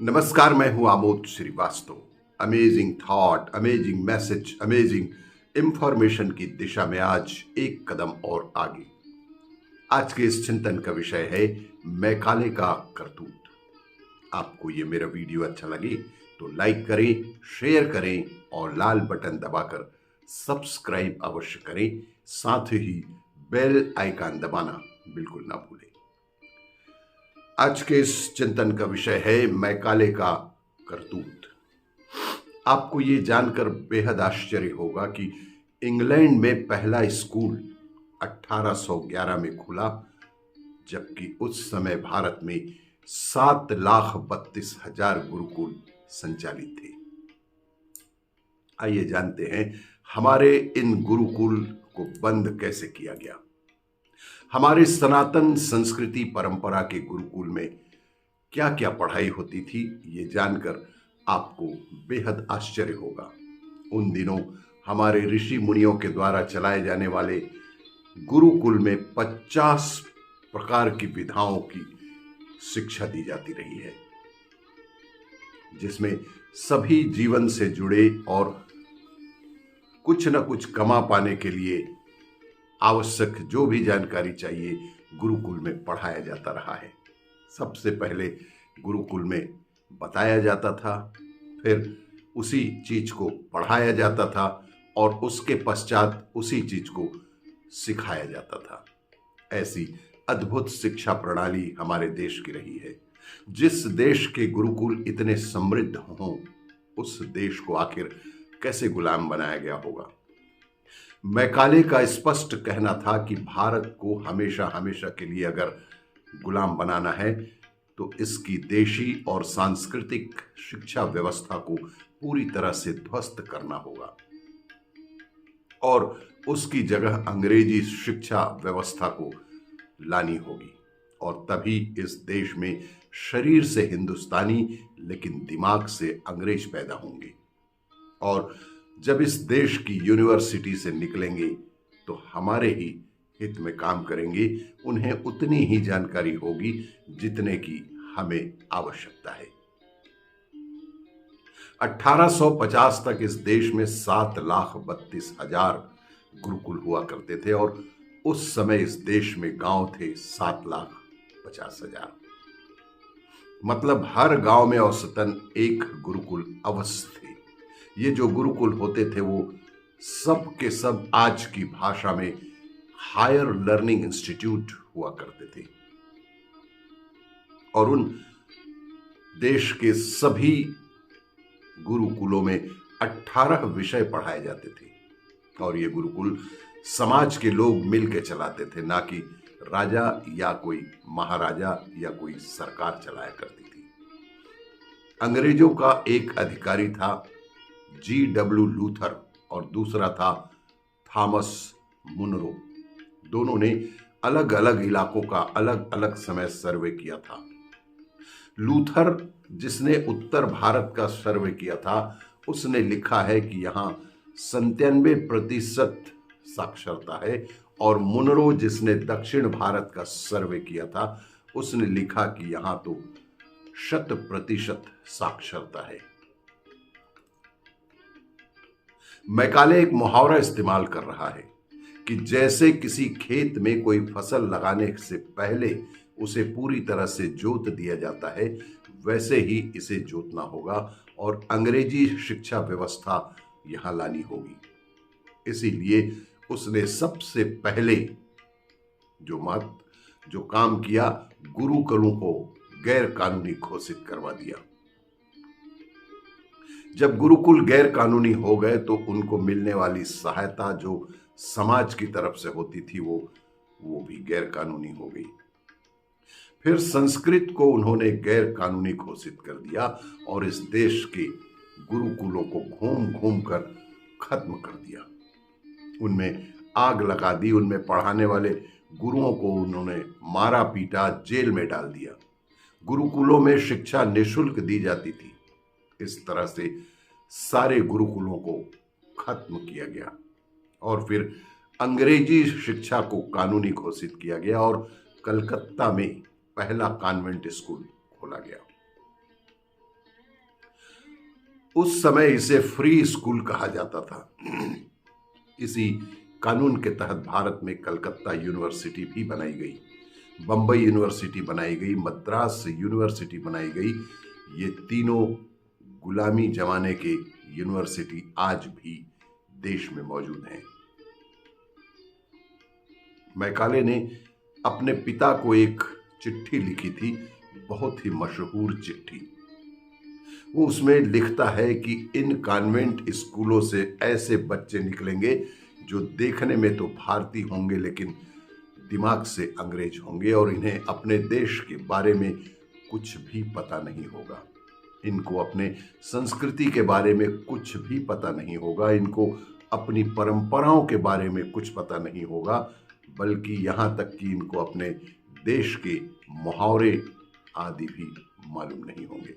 नमस्कार, मैं हूं Amod Srivastava. Amazing thought, amazing message, amazing information की दिशा में आज एक कदम और आगे। आज के इस चिंतन का विषय है मैकाले का करतूत। आपको ये मेरा वीडियो अच्छा लगे तो लाइक करें, शेयर करें और लाल बटन दबाकर सब्सक्राइब अवश्य करें। साथ ही बेल आइकन दबाना बिल्कुल ना भूलें। आज के इस चिंतन का विषय है मैकाले का करतूत। आपको ये जानकर बेहद आश्चर्य होगा कि इंग्लैंड में पहला स्कूल 1811 में खुला, जबकि उस समय भारत में 7,32,000 गुरुकुल संचालित थे। आइए जानते हैं हमारे इन गुरुकुल को बंद कैसे किया गया। हमारे सनातन संस्कृति परंपरा के गुरुकुल में क्या क्या पढ़ाई होती थी, ये जानकर आपको बेहद आश्चर्य होगा। उन दिनों हमारे ऋषि मुनियों के द्वारा चलाए जाने वाले गुरुकुल में 50 प्रकार की विधाओं की शिक्षा दी जाती रही है, जिसमें सभी जीवन से जुड़े और कुछ न कुछ कमा पाने के लिए आवश्यक जो भी जानकारी चाहिए गुरुकुल में पढ़ाया जाता रहा है। सबसे पहले गुरुकुल में बताया जाता था, फिर उसी चीज को पढ़ाया जाता था और उसके पश्चात उसी चीज को सिखाया जाता था। ऐसी अद्भुत शिक्षा प्रणाली हमारे देश की रही है। जिस देश के गुरुकुल इतने समृद्ध हों, उस देश को आखिर कैसे गुलाम बनाया गया होगा। मैकाले का स्पष्ट कहना था कि भारत को हमेशा हमेशा के लिए अगर गुलाम बनाना है तो इसकी देशी और सांस्कृतिक शिक्षा व्यवस्था को पूरी तरह से ध्वस्त करना होगा और उसकी जगह अंग्रेजी शिक्षा व्यवस्था को लानी होगी। और तभी इस देश में शरीर से हिंदुस्तानी लेकिन दिमाग से अंग्रेज पैदा होंगे, और जब इस देश की यूनिवर्सिटी से निकलेंगे तो हमारे ही हित में काम करेंगे। उन्हें उतनी ही जानकारी होगी जितने की हमें आवश्यकता है। 1850 तक इस देश में 7,32,000 गुरुकुल हुआ करते थे और उस समय इस देश में गांव थे 7,50,000। मतलब हर गांव में औसतन एक गुरुकुल अवश्य थे। ये जो गुरुकुल होते थे वो सब के सब आज की भाषा में हायर लर्निंग इंस्टीट्यूट हुआ करते थे और उन देश के सभी गुरुकुलों में 18 विषय पढ़ाए जाते थे और ये गुरुकुल समाज के लोग मिलकर चलाते थे, ना कि राजा या कोई महाराजा या कोई सरकार चलाया करती थी। अंग्रेजों का एक अधिकारी था G.W. लूथर और दूसरा था थॉमस मुनरो। दोनों ने अलग अलग इलाकों का अलग अलग समय सर्वे किया था। लूथर, जिसने उत्तर भारत का सर्वे किया था, उसने लिखा है कि यहाँ 97% साक्षरता है, और मुनरो, जिसने दक्षिण भारत का सर्वे किया था, उसने लिखा कि यहाँ तो 100% साक्षरता है। मैकाले एक मुहावरा इस्तेमाल कर रहा है कि जैसे किसी खेत में कोई फसल लगाने से पहले उसे पूरी तरह से जोत दिया जाता है, वैसे ही इसे जोतना होगा और अंग्रेजी शिक्षा व्यवस्था यहां लानी होगी। इसीलिए उसने सबसे पहले जो काम किया, गुरुकुलों को गैर कानूनी घोषित करवा दिया। जब गुरुकुल गैर कानूनी हो गए तो उनको मिलने वाली सहायता जो समाज की तरफ से होती थी वो भी गैर कानूनी हो गई। फिर संस्कृत को उन्होंने गैर कानूनी घोषित कर दिया और इस देश के गुरुकुलों को घूम घूम कर खत्म कर दिया। उनमें आग लगा दी, उनमें पढ़ाने वाले गुरुओं को उन्होंने मारा पीटा, जेल में डाल दिया। गुरुकुलों में शिक्षा निःशुल्क दी जाती थी। इस तरह से सारे गुरुकुलों को खत्म किया गया और फिर अंग्रेजी शिक्षा को कानूनी घोषित किया गया और कलकत्ता में पहला कॉन्वेंट स्कूल खोला गया। उस समय इसे फ्री स्कूल कहा जाता था। इसी कानून के तहत भारत में कलकत्ता यूनिवर्सिटी भी बनाई गई, बंबई यूनिवर्सिटी बनाई गई, मद्रास यूनिवर्सिटी बनाई गई। ये तीनों गुलामी जमाने के यूनिवर्सिटी आज भी देश में मौजूद हैं। मैकाले ने अपने पिता को एक चिट्ठी लिखी थी, बहुत ही मशहूर चिट्ठी। वो उसमें लिखता है कि इन कॉन्वेंट स्कूलों से ऐसे बच्चे निकलेंगे जो देखने में तो भारतीय होंगे लेकिन दिमाग से अंग्रेज होंगे, और इन्हें अपने देश के बारे में कुछ भी पता नहीं होगा। इनको अपने संस्कृति के बारे में कुछ भी पता नहीं होगा, इनको अपनी परंपराओं के बारे में कुछ पता नहीं होगा, बल्कि यहाँ तक कि इनको अपने देश के मुहावरे आदि भी मालूम नहीं होंगे।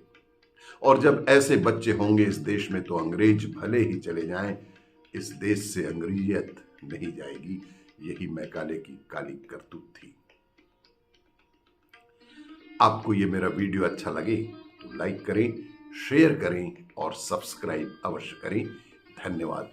और जब ऐसे बच्चे होंगे इस देश में, तो अंग्रेज भले ही चले जाएं, इस देश से अंग्रेजियत नहीं जाएगी। यही मैकाले की काली करतूत थी। आपको ये मेरा वीडियो अच्छा लगे तो लाइक करें, शेयर करें और सब्सक्राइब अवश्य करें। धन्यवाद।